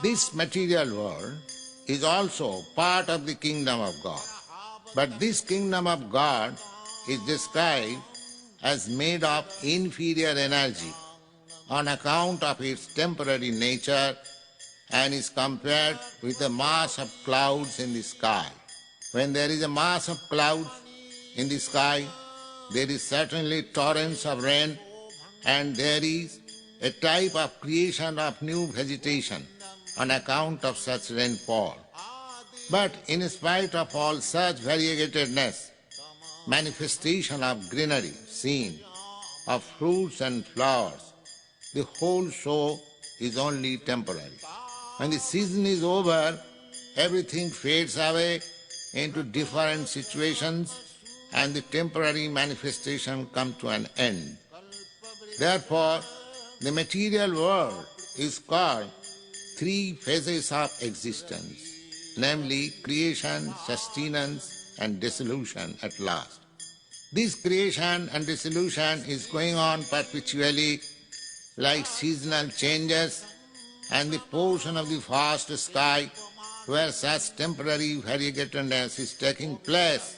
This material world is also part of the kingdom of God. But this kingdom of God is described as made of inferior energy on account of its temporary nature and is compared with a mass of clouds in the sky. When there is a mass of clouds in the sky, there is certainly torrents of rain, and there is a type of creation of new vegetation on account of such rainfall. But in spite of all such variegatedness, manifestation of greenery seen, of fruits and flowers, the whole show is only temporary. When the season is over, everything fades away into different situations and the temporary manifestation comes to an end. Therefore, the material world is called three phases of existence, namely creation, sustenance and dissolution at last. This creation and dissolution is going on perpetually like seasonal changes, and the portion of the vast sky where such temporary variegatedness is taking place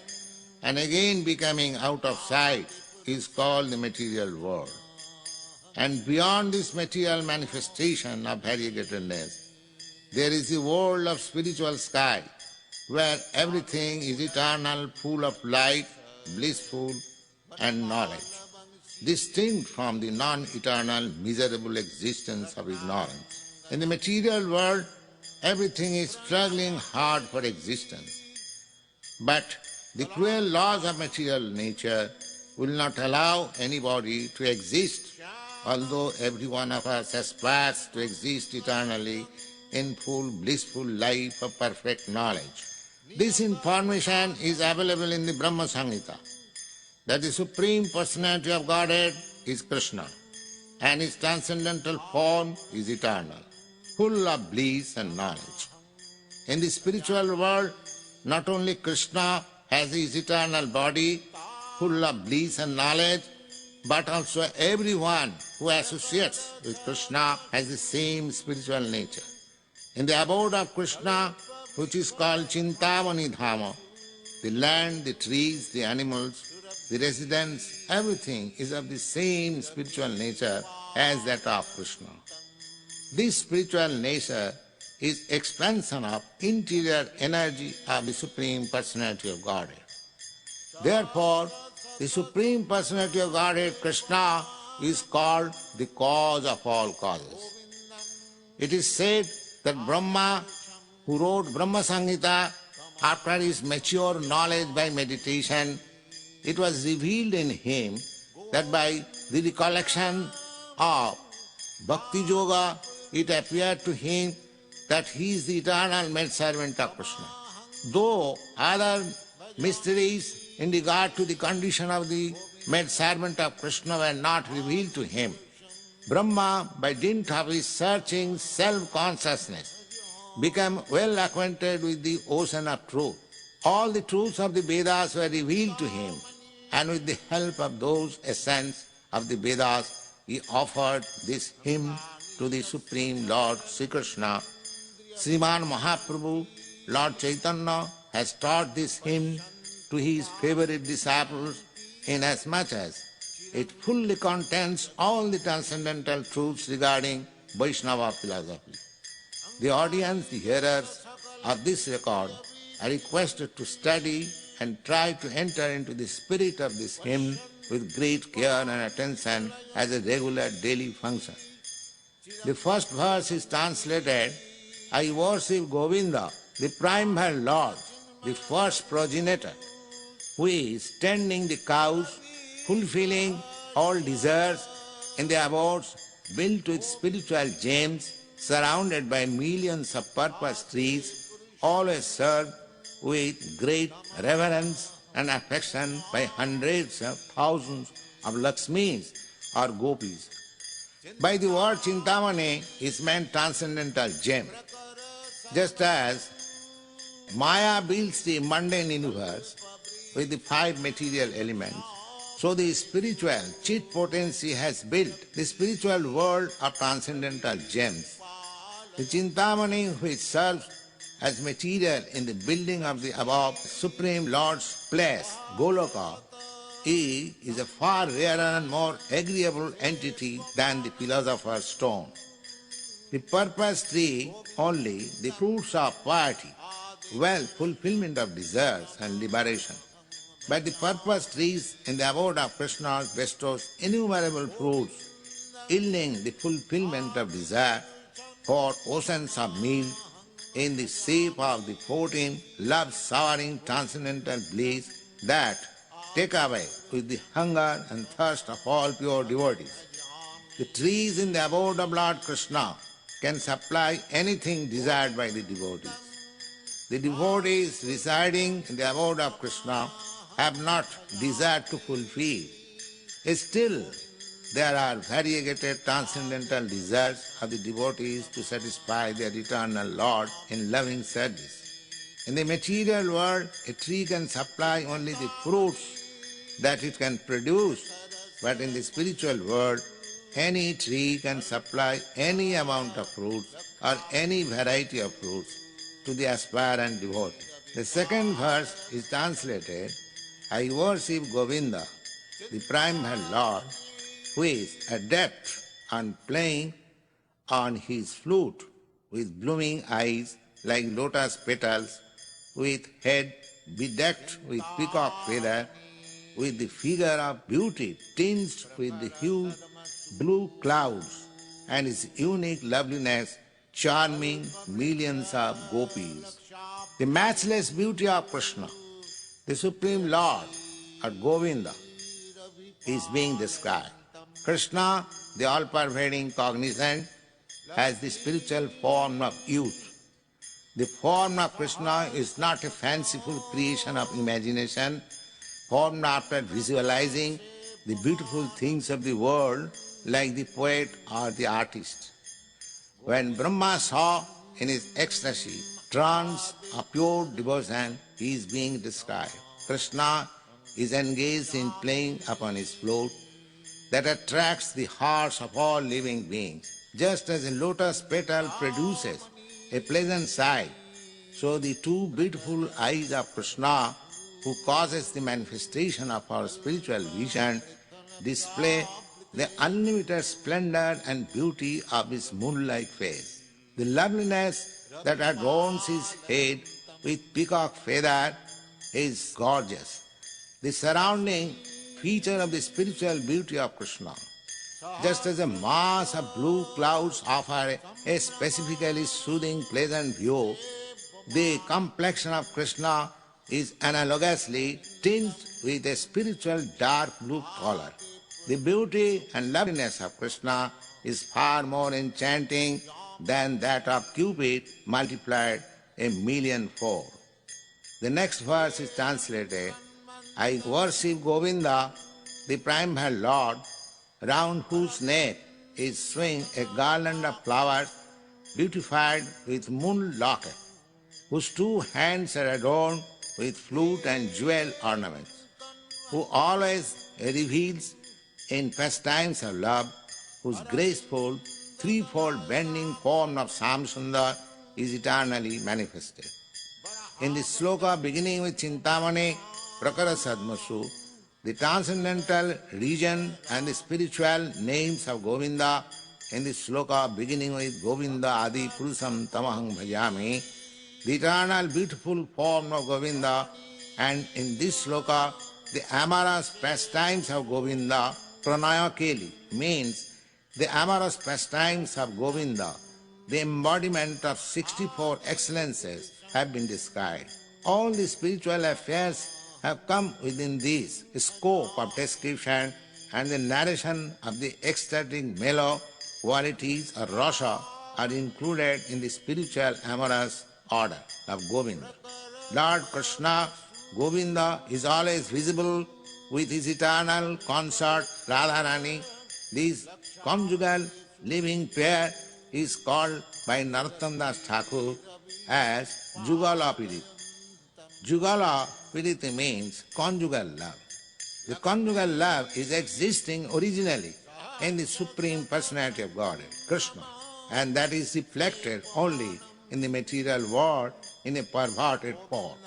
and again becoming out of sight is called the material world. And beyond this material manifestation of variegatedness, there is the world of spiritual sky, where everything is eternal, full of light, blissful and knowledge, distinct from the non-eternal, miserable existence of ignorance. In the material world, everything is struggling hard for existence. But the cruel laws of material nature will not allow anybody to exist, although every one of us aspires to exist eternally in full blissful life of perfect knowledge. This information is available in the Brahma Samhita, that the Supreme Personality of Godhead is Krishna, and His transcendental form is eternal, full of bliss and knowledge. In the spiritual world, not only Krishna has his eternal body, full of bliss and knowledge, but also everyone who associates with Krishna has the same spiritual nature. In the abode of Krishna, which is called Chintamani Dhama, the land, the trees, the animals, the residents, everything is of the same spiritual nature as that of Krishna. This spiritual nature is expansion of interior energy of the Supreme Personality of Godhead. Therefore, the Supreme Personality of Godhead, Krishna, is called the cause of all causes. It is said that Brahma, who wrote Brahma Samhita, after his mature knowledge by meditation, it was revealed in him that by the recollection of Bhakti Yoga, it appeared to him that he is the eternal maidservant of Krishna. Though other mysteries in regard to the condition of the maidservant of Krishna were not revealed to him, Brahma, by dint of his searching self-consciousness, became well acquainted with the ocean of truth. All the truths of the Vedas were revealed to him, and with the help of those essence of the Vedas, he offered this hymn to the Supreme Lord Sri Krishna. Sriman Mahaprabhu, Lord Chaitanya, has taught this hymn to his favorite disciples inasmuch as it fully contains all the transcendental truths regarding Vaishnava philosophy. The audience, the hearers of this record, are requested to study and try to enter into the spirit of this hymn with great care and attention as a regular daily function. The first verse is translated, I worship Govinda, the primal Lord, the first progenitor, who is tending the cows, fulfilling all desires in the abodes built with spiritual gems, surrounded by millions of purple trees, always served with great reverence and affection by hundreds of thousands of Lakshmis or Gopis. By the word Chintamani is meant transcendental gem. Just as Maya builds the mundane universe with the five material elements, so the spiritual Chit potency has built the spiritual world of transcendental gems. The Chintamani, which serves as material in the building of the above Supreme Lord's place, Goloka, is a far rarer and more agreeable entity than the philosopher's stone. The purpose tree only, the fruits of piety, wealth, fulfillment of desires and liberation. But the purpose trees in the abode of Krishna bestows innumerable fruits, yielding the fulfillment of desire for oceans of milk in the shape of the 14 love-souring transcendental bliss that take away with the hunger and thirst of all pure devotees. The trees in the abode of Lord Krishna can supply anything desired by the devotees. The devotees residing in the abode of Krishna have not desired to fulfill. Still, there are variegated transcendental desires of the devotees to satisfy their eternal Lord in loving service. In the material world, a tree can supply only the fruits that it can produce, but in the spiritual world, any tree can supply any amount of fruits or any variety of fruits to the aspirant devotee. The second verse is translated, I worship Govinda, the primal Lord, who is adept on playing on his flute with blooming eyes like lotus petals, with head bedecked with peacock feather, with the figure of beauty tinged with the huge blue clouds, and his unique loveliness charming millions of gopis. The matchless beauty of Krishna, the Supreme Lord, or Govinda, is being described. Krishna, the all-pervading cognizant, has the spiritual form of youth. The form of Krishna is not a fanciful creation of imagination, formed after visualizing the beautiful things of the world like the poet or the artist. When Brahma saw in his ecstasy trance of pure devotion, he is being described. Krishna is engaged in playing upon his flute that attracts the hearts of all living beings. Just as a lotus petal produces a pleasant sight, so the two beautiful eyes of Krishna, who causes the manifestation of our spiritual vision, display the unlimited splendor and beauty of his moon-like face. The loveliness that adorns his head with peacock feather is gorgeous. The surrounding feature of the spiritual beauty of Krishna. Just as a mass of blue clouds offer a specifically soothing, pleasant view, the complexion of Krishna is analogously tinged with a spiritual dark blue color. The beauty and loveliness of Krishna is far more enchanting than that of Cupid multiplied 1,000,000-fold. The next verse is translated, I worship Govinda, the primal Lord, round whose neck is swing a garland of flowers beautified with moon locket, whose two hands are adorned with flute and jewel ornaments, who always reveals in pastimes of love, whose graceful, threefold bending form of Samsundar is eternally manifested. In the sloka beginning with Chintamani Prakara Sadmasu, the transcendental region and the spiritual names of Govinda, in the sloka beginning with Govinda Adi Purusam Tamahang Bhajami, the eternal beautiful form of Govinda, and in this sloka, the amorous pastimes of Govinda, Pranaya Keli, means the amorous pastimes of Govinda, the embodiment of 64 excellences, have been described. All the spiritual affairs have come within this scope of description, and the narration of the ecstatic mellow qualities or rasa are included in the spiritual amorous order of Govinda. Lord Krishna, Govinda, is always visible with his eternal consort Radharani. This conjugal living pair is called by Narottam Das Thakur as Jugala Pirit. Jugala Pirit means conjugal love. The conjugal love is existing originally in the Supreme Personality of Godhead, Krishna, and that is reflected only in the material world in a perverted form.